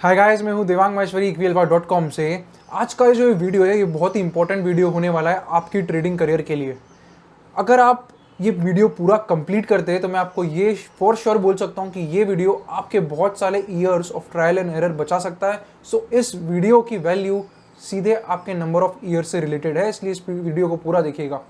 Hi guys, मैं हूं Devang Maheshwari equialpha.com से। आज का जो वीडियो है ये बहुत ही इंपॉर्टेंट वीडियो होने वाला है आपकी ट्रेडिंग करियर के लिए। अगर आप ये वीडियो पूरा कंप्लीट करते हैं तो मैं आपको ये फॉर श्योर बोल सकता हूं कि ये वीडियो आपके बहुत सारे years of trial and error बचा सकता है। सो इस वीडियो की वैल्यू सीधे आपके नंबर ऑफ ईयर्स से रिलेटेड है, इसलिए इस वीडियो को पूरा देखिएगा।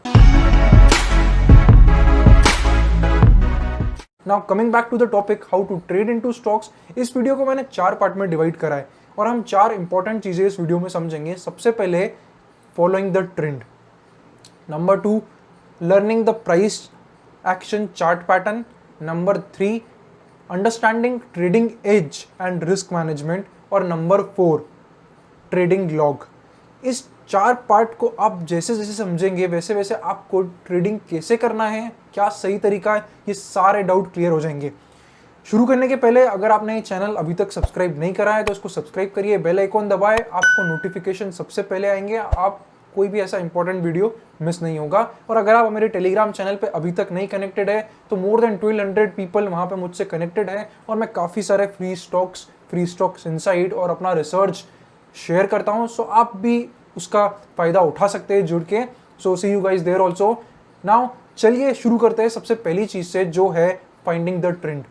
Now coming back to the topic how to trade into stocks. इस वीडियो को मैंने 4 पार्ट में डिवाइड करा है और हम 4 इंपॉर्टेंट चीजें इस वीडियो में समझेंगे। सबसे पहले following the trend, number 2 learning the price action chart pattern, number 3 understanding trading edge and risk management और नंबर 4 ट्रेडिंग लॉग। इस 4 पार्ट को आप जैसे जैसे समझेंगे वैसे वैसे आपको ट्रेडिंग कैसे करना है, क्या सही तरीका है, ये सारे डाउट क्लियर हो जाएंगे। शुरू करने के पहले अगर आपने ये चैनल अभी तक सब्सक्राइब नहीं करा है तो इसको सब्सक्राइब करिए, बेल आइकॉन दबाएं, आपको नोटिफिकेशन सबसे पहले आएंगे, आप कोई भी ऐसा इंपॉर्टेंट वीडियो मिस नहीं होगा। और अगर आप मेरे टेलीग्राम चैनल पे अभी तक नहीं कनेक्टेड है तो मोर देन 1200 पीपल वहाँ पे मुझसे कनेक्टेड है और मैं काफ़ी सारे फ्री स्टॉक्स इनसाइट और अपना रिसर्च शेयर करता हूँ। सो आप भी उसका फ़ायदा उठा सकते हैं जुड़ के। So see you guys there also. Now चलिए शुरू करते हैं सबसे पहली चीज़ से, जो है फाइंडिंग द ट्रेंड।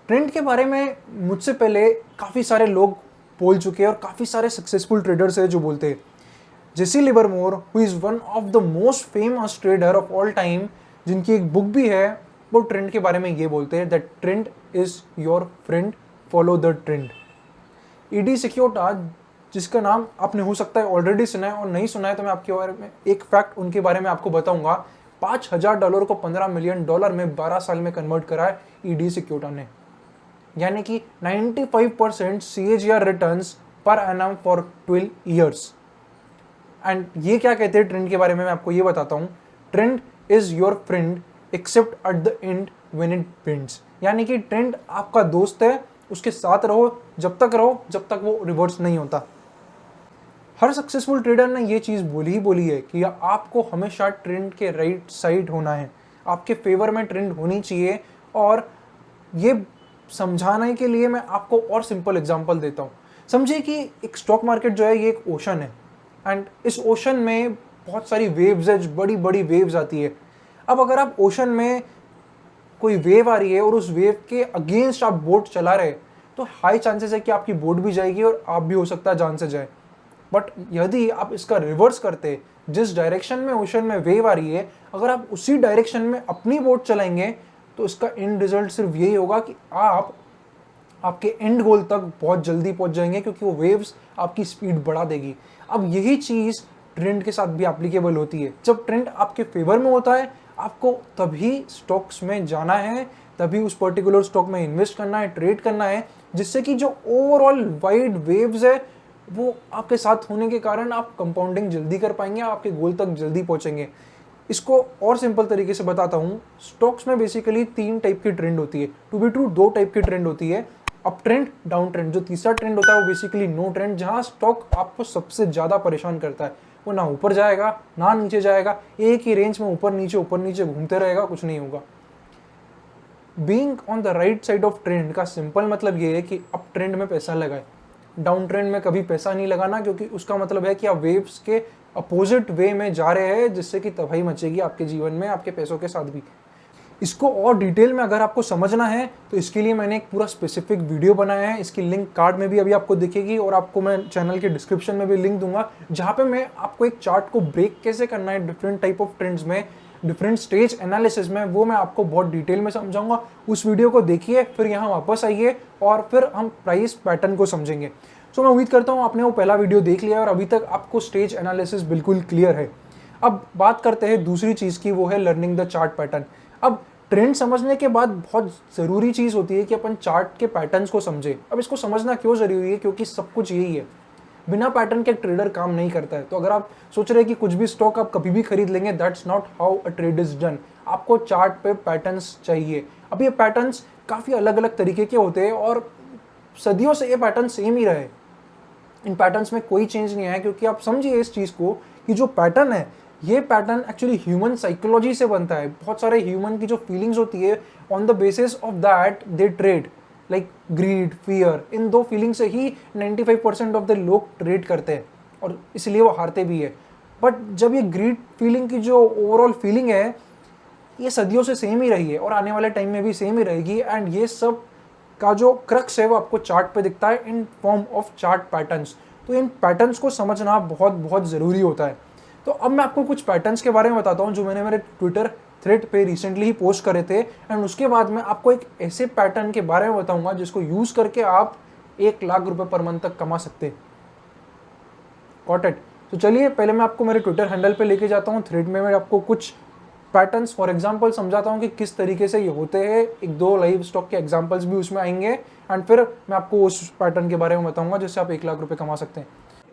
ट्रेंड के बारे में मुझसे पहले काफ़ी सारे लोग बोल चुके हैं और काफ़ी सारे सक्सेसफुल ट्रेडर्स हैं जो बोलते हैं। Jesse Livermore who is one of the most famous trader of all time, जिनकी एक बुक भी है, वो ट्रेंड के बारे में ये बोलते हैं that trend is your friend, follow the trend. Ed Seykota, जिसका नाम आपने हो सकता है ऑलरेडी सुना है और नहीं सुना है तो मैं आपके बारे में एक फैक्ट उनके बारे में आपको बताऊंगा। $5000 को $15 मिलियन में 12 साल में कन्वर्ट करा है ईडी सिक्योटा ने, यानी कि 95% CAGR returns per annum for 12 years. And ये क्या कहते हैं ट्रेंड के बारे में मैं आपको ये बताता हूँ। Trend is your friend except at the end when it bends, यानी कि ट्रेंड आपका दोस्त है, उसके साथ रहो जब तक वो रिवर्स नहीं होता। हर सक्सेसफुल ट्रेडर ने ये चीज़ बोली है कि आपको हमेशा ट्रेंड के राइट साइड होना है, आपके फेवर में ट्रेंड होनी चाहिए। और ये समझाने के लिए मैं आपको और सिंपल एग्जांपल देता हूँ। समझिए कि एक स्टॉक मार्केट जो है ये एक ओशन है एंड इस ओशन में बहुत सारी वेव्स है, बड़ी बड़ी वेव्स आती है। अब अगर आप ओशन में कोई वेव आ रही है और उस वेव के अगेंस्ट आप बोट चला रहे तो हाई चांसेस है कि आपकी बोट भी जाएगी और आप भी हो सकता है जान से जाए। बट यदि आप इसका रिवर्स करते, जिस डायरेक्शन में ओशन में वेव आ रही है, अगर आप उसी डायरेक्शन में अपनी बोट चलाएंगे तो इसका एंड रिजल्ट सिर्फ यही होगा कि आप आपके एंड गोल तक बहुत जल्दी पहुंच जाएंगे, क्योंकि वो वेव्स आपकी स्पीड बढ़ा देगी। अब यही चीज़ ट्रेंड के साथ भी एप्लीकेबल होती है। जब ट्रेंड आपके फेवर में होता है, आपको तभी स्टॉक्स में जाना है, तभी उस पर्टिकुलर स्टॉक में इन्वेस्ट करना है, ट्रेड करना है, जिससे कि जो ओवरऑल वाइड वेव्स है वो आपके साथ होने के कारण आप कंपाउंडिंग जल्दी कर पाएंगे, आपके गोल तक जल्दी पहुंचेंगे। इसको और सिंपल तरीके से बताता हूँ। स्टॉक्स में बेसिकली 3 टाइप की ट्रेंड होती है, टू बी ट्रू 2 टाइप की ट्रेंड होती है, अप ट्रेंड, डाउन ट्रेंड। जो तीसरा ट्रेंड होता है वो बेसिकली नो ट्रेंड, जहाँ स्टॉक आपको सबसे ज़्यादा परेशान करता है। वो ना ऊपर जाएगा ना नीचे जाएगा, एक ही रेंज में ऊपर नीचे घूमते रहेगा, कुछ नहीं होगा। Being on the right side of trend का सिंपल मतलब ये है कि अप ट्रेंड में पैसा लगाए, डाउन ट्रेंड में कभी पैसा नहीं लगाना, क्योंकि उसका मतलब है कि आप वेव्स के अपोजिट वे में जा रहे हैं, जिससे कि तबाही मचेगी आपके जीवन में, आपके पैसों के साथ भी। इसको और डिटेल में अगर आपको समझना है तो इसके लिए मैंने एक पूरा स्पेसिफिक वीडियो बनाया है, इसकी लिंक कार्ड में भी अभी आपको दिखेगी और आपको मैं चैनल के डिस्क्रिप्शन में भी लिंक दूंगा, जहाँ पे मैं आपको एक चार्ट को ब्रेक कैसे करना है डिफरेंट टाइप ऑफ ट्रेंड्स में, डिफरेंट स्टेज एनालिसिस में, वो मैं आपको बहुत डिटेल में समझाऊंगा। उस वीडियो को देखिए, फिर यहाँ वापस आइए और फिर हम प्राइस पैटर्न को समझेंगे। सो मैं उम्मीद करता हूँ आपने वो पहला वीडियो देख लिया और अभी तक आपको स्टेज एनालिसिस बिल्कुल क्लियर है। अब बात करते हैं दूसरी चीज़ की, वो है लर्निंग द चार्ट पैटर्न। अब ट्रेंड समझने के बाद बहुत ज़रूरी चीज़ होती है कि अपन चार्ट के पैटर्न्स को समझें। अब इसको समझना क्यों ज़रूरी है, क्योंकि सब कुछ यही है, बिना पैटर्न के ट्रेडर काम नहीं करता है। तो अगर आप सोच रहे हैं कि कुछ भी स्टॉक आप कभी भी खरीद लेंगे, that's not how a trade is done. आपको चार्ट पे पैटर्न्स चाहिए। अब ये पैटर्न्स काफ़ी अलग अलग तरीके के होते हैं और सदियों से ये पैटर्न सेम ही रहे, इन पैटर्न्स में कोई चेंज नहीं आया। क्योंकि आप समझिए इस चीज़ को कि जो पैटर्न है, ये पैटर्न एक्चुअली ह्यूमन साइकोलॉजी से बनता है। बहुत सारे ह्यूमन की जो फीलिंग्स होती है, on the basis of that they trade. Like greed, fear, in दो फीलिंग से ही 95% ऑफ द लोग ट्रेड करते हैं और इसलिए वो हारते भी है। बट जब ये ग्रीड फीलिंग की जो ओवरऑल फीलिंग है ये सदियों से सेम ही रही है और आने वाले टाइम में भी सेम ही रहेगी, एंड ये सब का जो क्रक्स है वो आपको चार्ट पे दिखता है in form of chart patterns. तो इन पैटर्न्स को समझना बहुत बहुत ज़रूरी होता है। तो अब मैं आपको कुछ पैटर्न्स के बारे में बताता हूँ जो मैंने मेरे ट्विटर थ्रेड पे रिसेंटली ही पोस्ट करे थे, एंड उसके बाद मैं आपको एक ऐसे पैटर्न के बारे में बताऊंगा जिसको यूज़ करके आप 1 लाख रुपए पर मंथ तक कमा सकते हैं। Got it? तो चलिए पहले मैं आपको मेरे ट्विटर हैंडल पे लेके जाता हूँ, थ्रेड में मैं आपको कुछ पैटर्न्स फॉर एग्जांपल समझाता हूँ कि किस तरीके से ये होते हैं। एक दो लाइव स्टॉक के एग्जांपल्स भी उसमें आएंगे, एंड फिर मैं आपको उस पैटर्न के बारे में बताऊंगा जिससे आप 1 लाख रुपए कमा सकते हैं।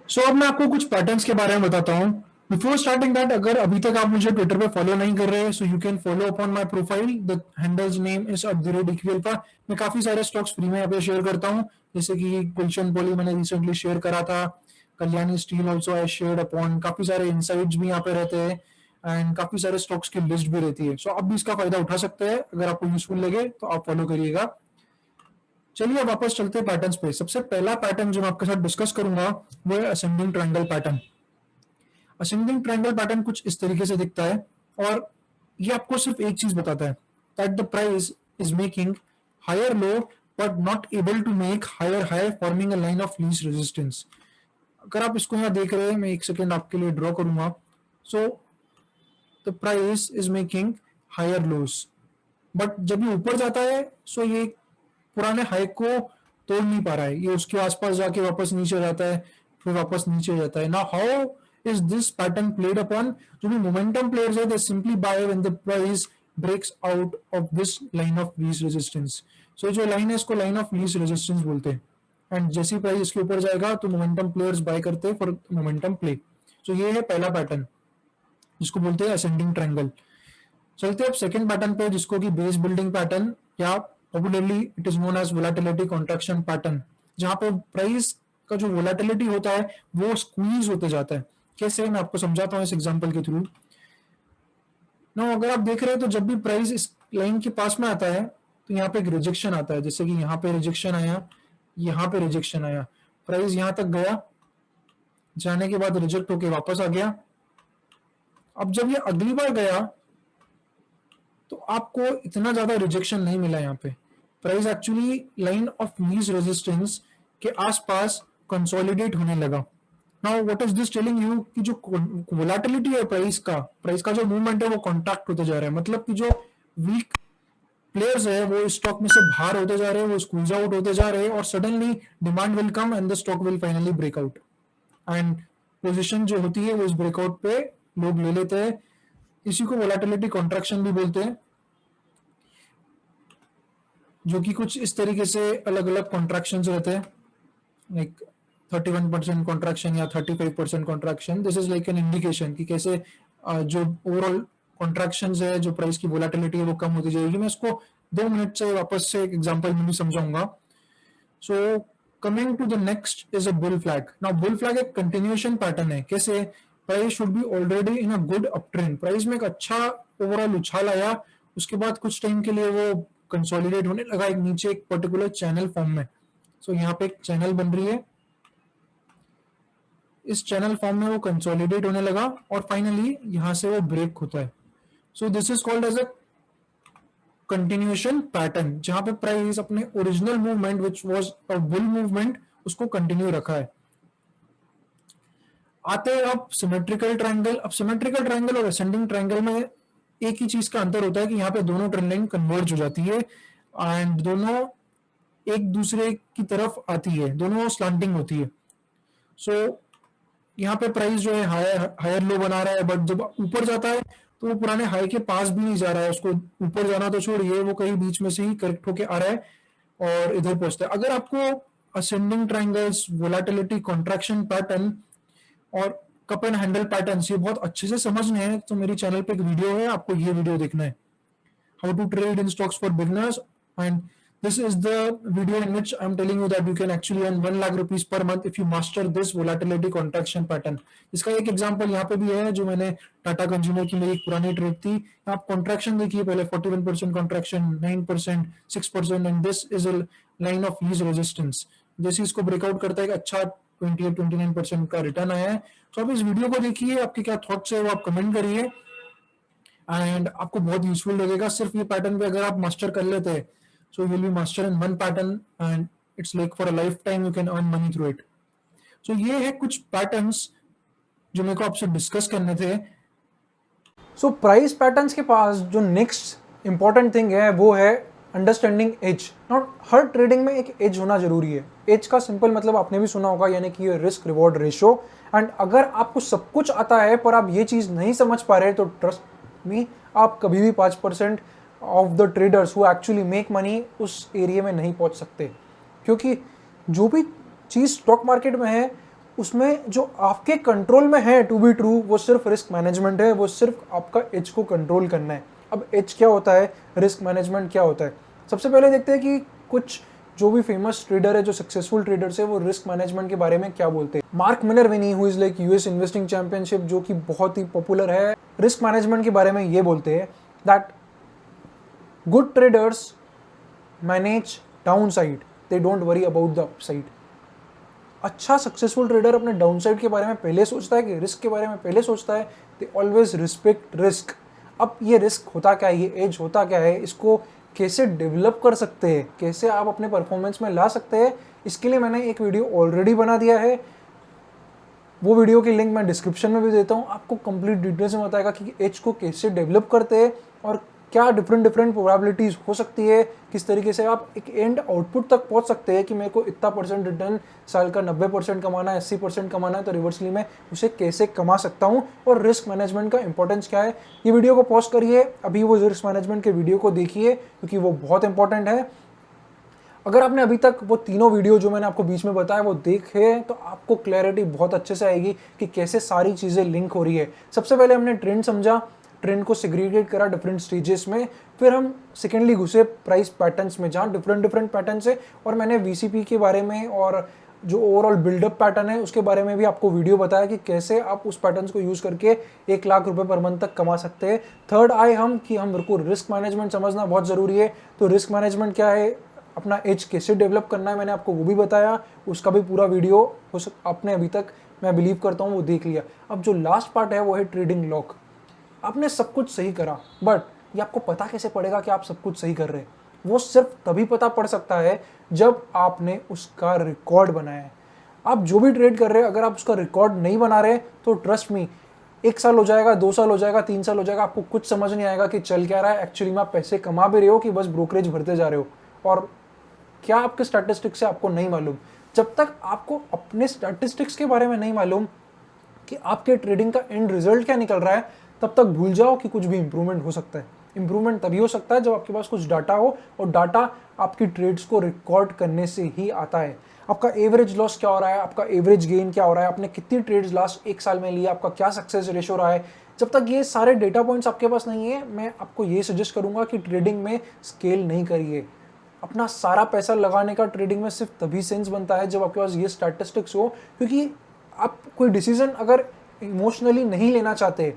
सो अब मैं आपको कुछ पैटर्न्स के बारे में बताता हूँ। बिफोर स्टार्टिंग दैट, अगर अभी तक आप मुझे ट्विटर पे फॉलो नहीं कर रहे, so you can follow upon my profile, the handles name is @DKValpa। मैं काफी सारे स्टॉक्स फ्री में यहाँ पे शेयर करता हूँ, जैसे कि गुलशन पॉली मैंने रिसेंटली शेयर करा था, Kalyani steel also I shared upon, काफी सारे इनसाइट्स भी यहाँ पे रहते हैं एंड काफी सारे स्टॉक्स की लिस्ट भी रहती है। सो आप भी इसका फायदा उठा सकते हैं, अगर आपको यूजफुल लगे तो आप फॉलो करिएगा। चलिए वापस चलते हैं पैटर्न्स पे। सबसे पहला पैटर्न जो मैं आपके साथ डिस्कस करूंगा वो है ascending triangle pattern. Ascending triangle pattern कुछ इस तरीके से दिखता है और ये आपको सिर्फ एक चीज बताता है, that the price is making higher low but not able to make higher high, forming a line of least resistance. अगर आप इसको यहाँ देख रहे हैं, मैं एक सेकेंड आपके लिए ड्रॉ करूंगा। So the price is making higher lows, but जब ये ऊपर जाता है सो ये पुराने हाई को तोड़ नहीं पा रहा है, ये उसके आसपास जाके वापस नीचे जाता है, फिर वापस नीचे जाता है। ना how is this pattern played upon? जो भी मोमेंटम प्लेयर्स है, they simply buy when the price breaks out of this line of least resistance. So जो लाइन है इसको लाइन ऑफ लीस्ट रेजिस्टेंस बोलते हैं, एंड जैसे ही प्राइस इसके ऊपर जाएगा तो मोमेंटम प्लेयर्स बाय करते हैं फॉर मोमेंटम प्ले। सो ये है पहला पैटर्न जिसको बोलते हैं असेंडिंग ट्रायंगल। चलते अब सेकंड पैटर्न पे जिसको कि बेस बिल्डिंग पैटर्न या popularly it is known as volatility contraction pattern, जहां पे प्राइस का जो वोलेटिलिटी होता है वो स्क्वीज होते जाता है। कैसे, मैं आपको समझाता हूँ इस एग्जांपल के थ्रू। ना अगर आप देख रहे हैं तो जब भी प्राइस इस लाइन के पास में आता है तो यहाँ पे एक रिजेक्शन आता है, जैसे कि यहाँ पे रिजेक्शन आया, यहाँ पे रिजेक्शन आया, प्राइस यहाँ तक गया, जाने के बाद रिजेक्ट होके वापस आ गया। अब जब ये अगली बार गया तो आपको इतना ज्यादा रिजेक्शन नहीं मिला, यहाँ पे price actually line of least resistance के आसपास कंसोलिडेट होने लगा। Now what is this telling you कि जो वोलेटिलिटी है प्राइस का जो मूवमेंट है वो कॉन्ट्रैक्ट होते जा रहा है, मतलब कि जो वीक प्लेयर्स है वो इस स्टॉक में से बाहर होते जा रहे हैं, वो स्क्वीज आउट होते जा रहे हैं, और suddenly demand will come and the stock will finally break out, and position जो होती है वो इस ब्रेकआउट पे लोग ले लेते हैं। इसी को वोलेटिलिटी कॉन्ट्रैक्शन भी बोलते हैं, जो कि कुछ इस तरीके से अलग अलग कॉन्ट्रैक्शंस रहते हैं, लाइक 31% कॉन्ट्रैक्शन या 35% contraction. This is like an indication कि कैसे जो ओवरऑल कॉन्ट्रैक्शंस है, जो प्राइस की वोलेटिलिटी है वो कम होती जाएगी। मैं इसको 2 मिनट से वापस से एक एग्जांपल में भी समझाऊंगा। So coming to the next is a bull flag. Now bull flag एक कंटिन्यूएशन पैटर्न है। कैसे? Price should be already in a good up trend, price में एक अच्छा ओवरऑल उछाल आया, उसके बाद कुछ टाइम के लिए वो कंसोलिडेट होने लगा एक नीचे एक पर्टिकुलर चैनल फॉर्म में। सो यहाँ पे एक चैनल बन रही है, इस चैनल फॉर्म में वो कंसोलिडेट होने लगा और फाइनली यहां से वो ब्रेक होता है। So this is called as a continuation pattern, जहां पे प्राइस अपने original movement which was a bull movement उसको कंटिन्यू रखा है। आते हैं अब सिमेट्रिकल ट्रायंगल। अब सिमेट्रिकल ट्रायंगल और असेंडिंग ट्रायंगल में एक ही चीज का अंतर होता है कि यहाँ पे दोनों ट्रेंड लाइन कन्वर्ज हो जाती है एंड दोनों एक दूसरे की तरफ आती है, दोनों स्लांटिंग होती है। सो यहाँ पे प्राइस जो है हायर लो बना रहा है, बट जब ऊपर जाता है तो वो पुराने हाई के पास भी नहीं जा रहा है, उसको ऊपर जाना तो छोड़िए, वो कहीं बीच में से ही करेक्ट होके आ रहा है और इधर पहुंचता है। अगर आपको ascending triangles, volatility contraction pattern और कप एंड हैंडल पैटर्न्स ये बहुत अच्छे से समझने हैं तो मेरे चैनल पे एक वीडियो है, आपको ये वीडियो देखना है, how to trade in stocks for beginners, and this is the video in which I'm telling you that you can actually earn 1 lakh rupees per month if you master this volatility contraction pattern। इसका एक example यहाँ पे भी है, जो मैंने Tata consumer की मेरी एक पुरानी ट्रेड थी। आप कॉन्ट्रैक्शन देखिए पहले, 41% contraction, 9%, 6%, and this is line of least resistance, जैसे इसको ब्रेकआउट करता है एक अच्छा 28-29% का रिटर्न आया है। तो आप इस वीडियो को देखिए, आपके क्या थॉट्स है वो आप कमेंट करिए एंड आपको बहुत यूजफुल लगेगा। सिर्फ ये पैटर्न पे अगर आप मास्टर कर लेते हैं, so you will be master in one pattern and it's like for a lifetime you can earn money through it. So ये है कुछ पैटर्न्स जो मेरे को आपसे डिस्कस करने थे। सो प्राइस पैटर्न्स के पास जो नेक्स्ट इंपॉर्टेंट थिंग है वो है अंडरस्टैंडिंग एज। नॉट हर ट्रेडिंग में एक एज होना जरूरी है। एज का सिंपल मतलब आपने भी सुना होगा, यानी कि रिस्क रिवॉर्ड रेशो। एंड अगर आपको सब कुछ आता है पर आप ये चीज़ नहीं समझ पा रहे तो ट्रस्ट मी, आप कभी भी 5% of the traders who actually make money उस एरिया में नहीं पहुंच सकते। क्योंकि जो भी चीज़ स्टॉक मार्केट में है उसमें जो आपके कंट्रोल में है टू बी ट्रू, वो सिर्फ रिस्क मैनेजमेंट है, वो सिर्फ आपका एज को कंट्रोल करना है। अब एज क्या होता है, रिस्क मैनेजमेंट क्या होता है, सबसे पहले देखते हैं कि कुछ जो भी फेमस ट्रेडर है, जो सक्सेसफुल ट्रेडर्स है, वो रिस्क मैनेजमेंट के बारे में क्या बोलते हैं। Mark Minervini who is like US investing championship, जो कि बहुत ही पॉपुलर है, रिस्क मैनेजमेंट के बारे में ये बोलते हैं that good traders manage downside, they don't worry about the upside. अच्छा सक्सेसफुल ट्रेडर अपने डाउनसाइड के बारे में पहले सोचता है कि रिस्क के बारे में पहले सोचता है। They always respect risk. अब ये रिस्क होता क्या है, ये एज होता क्या है, इसको कैसे डेवलप कर सकते हैं, कैसे आप अपने परफॉर्मेंस में ला सकते हैं, इसके लिए मैंने एक वीडियो ऑलरेडी बना दिया है। वो वीडियो की लिंक मैं डिस्क्रिप्शन में भी देता हूँ। आपको कंप्लीट डिटेल्स में बताएगा कि एज को कैसे डेवलप करते हैं और क्या डिफरेंट प्रोबेबिलिटीज हो सकती है, किस तरीके से आप एक एंड आउटपुट तक पहुंच सकते हैं कि मेरे को इतना % रिटर्न साल का 90% कमाना है, 80% कमाना है, तो रिवर्सली मैं उसे कैसे कमा सकता हूं और रिस्क मैनेजमेंट का इंपॉर्टेंस क्या है। ये वीडियो को पॉज करिए, अभी वो रिस्क मैनेजमेंट के वीडियो को देखिए क्योंकि वो बहुत इंपॉर्टेंट है। अगर आपने अभी तक वो तीनों वीडियो जो मैंने आपको बीच में बताया वो देखे तो आपको क्लैरिटी बहुत अच्छे से आएगी कि कैसे सारी चीज़ें लिंक हो रही है। सबसे पहले हमने ट्रेंड समझा, ट्रेंड को सेग्रीगेट करा डिफरेंट स्टेजेस में, फिर हम सेकेंडली घुसे प्राइस पैटर्न्स में जहाँ डिफरेंट पैटर्न्स है, और मैंने वीसीपी के बारे में और जो ओवरऑल बिल्डअप पैटर्न है उसके बारे में भी आपको वीडियो बताया कि कैसे आप उस पैटर्न्स को यूज़ करके 1 लाख रुपए पर मंथ तक कमा सकते हैं। थर्ड आए हम कि हम को रिस्क मैनेजमेंट समझना बहुत ज़रूरी है। तो रिस्क मैनेजमेंट क्या है, अपना एज कैसे डेवलप करना है, मैंने आपको वो भी बताया। उसका भी पूरा वीडियो आपने अभी तक, मैं बिलीव करता हूँ, वो देख लिया। अब जो लास्ट पार्ट है वो है ट्रेडिंग लॉक। आपने सब कुछ सही करा, बट ये आपको पता कैसे पड़ेगा कि आप सब कुछ सही कर रहे हैं? वो सिर्फ तभी पता पड़ सकता है जब आपने उसका रिकॉर्ड बनाया है। आप जो भी ट्रेड कर रहे हैं, अगर आप उसका रिकॉर्ड नहीं बना रहे तो ट्रस्ट मी, 1 साल हो जाएगा, 2 साल हो जाएगा, 3 साल हो जाएगा, आपको कुछ समझ नहीं आएगा कि चल क्या रहा है। एक्चुअली में आप पैसे कमा भी रहे हो कि बस ब्रोकरेज भरते जा रहे हो, और क्या आपके स्टैटिस्टिक्स से आपको नहीं मालूम। जब तक आपको अपने स्टैटिस्टिक्स के बारे में नहीं मालूम कि आपके ट्रेडिंग का एंड रिजल्ट क्या निकल रहा है, तब तक भूल जाओ कि कुछ भी इंप्रूवमेंट हो सकता है। इंप्रूवमेंट तभी हो सकता है जब आपके पास कुछ डाटा हो, और डाटा आपकी ट्रेड्स को रिकॉर्ड करने से ही आता है। आपका एवरेज लॉस क्या हो रहा है, आपका एवरेज गेन क्या हो रहा है, आपने कितनी ट्रेड्स लास्ट 1 साल में ली, आपका क्या सक्सेस रेशो रहा है। जब तक ये सारे डेटा पॉइंट्स आपके पास नहीं है, मैं आपको ये सजेस्ट करूंगा कि ट्रेडिंग में स्केल नहीं करिए। अपना सारा पैसा लगाने का ट्रेडिंग में सिर्फ तभी सेंस बनता है जब आपके पास ये स्टैटिस्टिक्स हो। क्योंकि आप कोई डिसीजन अगर इमोशनली नहीं लेना चाहते,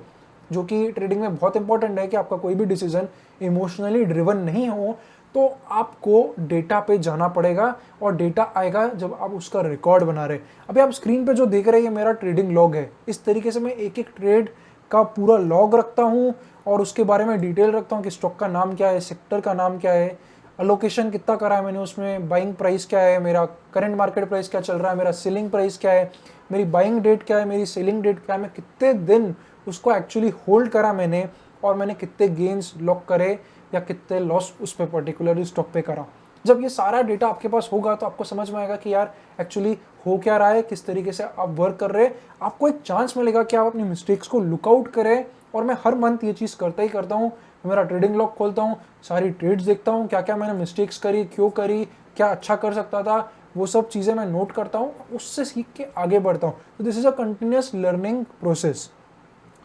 जो कि ट्रेडिंग में बहुत इंपॉर्टेंट है कि आपका कोई भी डिसीजन इमोशनली ड्रिवन नहीं हो, तो आपको डेटा पे जाना पड़ेगा, और डेटा आएगा जब आप उसका रिकॉर्ड बना रहे। अभी आप स्क्रीन पे जो देख रहे हैं ये मेरा ट्रेडिंग लॉग है। इस तरीके से मैं एक एक ट्रेड का पूरा लॉग रखता हूँ और उसके बारे में डिटेल रखता हूँ कि स्टॉक का नाम क्या है, सेक्टर का नाम क्या है, अलोकेशन कितना करा है मैंने उसमें, बाइंग प्राइस क्या है, मेरा करंट मार्केट प्राइस क्या चल रहा है, मेरा सेलिंग प्राइस क्या है, मेरी बाइंग डेट क्या है, मेरी सेलिंग डेट क्या है, मैं कितने दिन उसको एक्चुअली होल्ड करा मैंने, और मैंने कितने गेन्स लॉक करे या कितने लॉस उस पर पर्टिकुलरली स्टॉक पे करा। जब ये सारा डेटा आपके पास होगा तो आपको समझ में आएगा कि यार एक्चुअली हो क्या रहा है, किस तरीके से आप वर्क कर रहे हैं। आपको एक चांस मिलेगा कि आप अपनी मिस्टेक्स को लुकआउट करें, और मैं हर मंथ ये चीज़ करता ही करता हूँ। मेरा ट्रेडिंग लॉग खोलता हूँ, सारी ट्रेड्स देखता हूँ, क्या क्या मैंने मिस्टेक्स करी, क्यों करी, क्या अच्छा कर सकता था, वो सब चीज़ें मैं नोट करता हूँ, उससे सीख के आगे बढ़ता हूँ। तो this is a continuous learning process.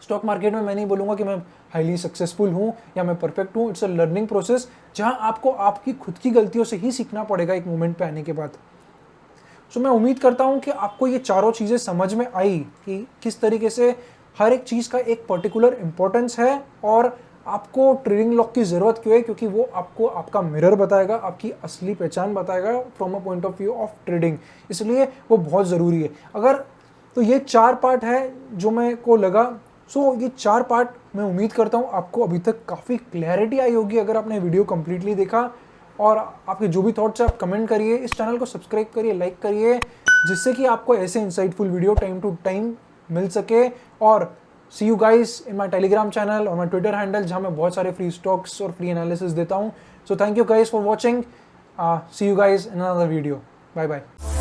Stock market में मैं नहीं बोलूँगा कि मैं हाईली सक्सेसफुल हूँ या मैं परफेक्ट हूँ। इट्स अ लर्निंग प्रोसेस जहाँ आपको आपकी खुद की गलतियों से ही सीखना पड़ेगा एक मोमेंट पे आने के बाद। सो मैं उम्मीद करता हूँ कि आपको ये चारों चीज़ें समझ में आई कि किस तरीके से हर एक चीज़ का एक पर्टिकुलर इम्पोर्टेंस है, और आपको ट्रेडिंग लॉग की ज़रूरत क्यों है? क्योंकि वो आपको आपका मिरर बताएगा, आपकी असली पहचान बताएगा from a point of view of trading, इसलिए वो बहुत ज़रूरी है। अगर तो ये 4 पार्ट है जो मेरे को लगा। सो ये 4 पार्ट मैं उम्मीद करता हूँ आपको अभी तक काफ़ी क्लैरिटी आई होगी अगर आपने वीडियो कंप्लीटली देखा। और आपके जो भी थॉट्स है आप कमेंट करिए, इस चैनल को सब्सक्राइब करिए, लाइक करिए, जिससे कि आपको ऐसे insightful video time to time मिल सके। और see you guys in my Telegram channel और माई ट्विटर हैंडल, जहाँ मैं बहुत सारे फ्री स्टॉक्स और फ्री एनालिसिस देता हूँ। So thank you guys for watching, see you guys in another video, bye bye.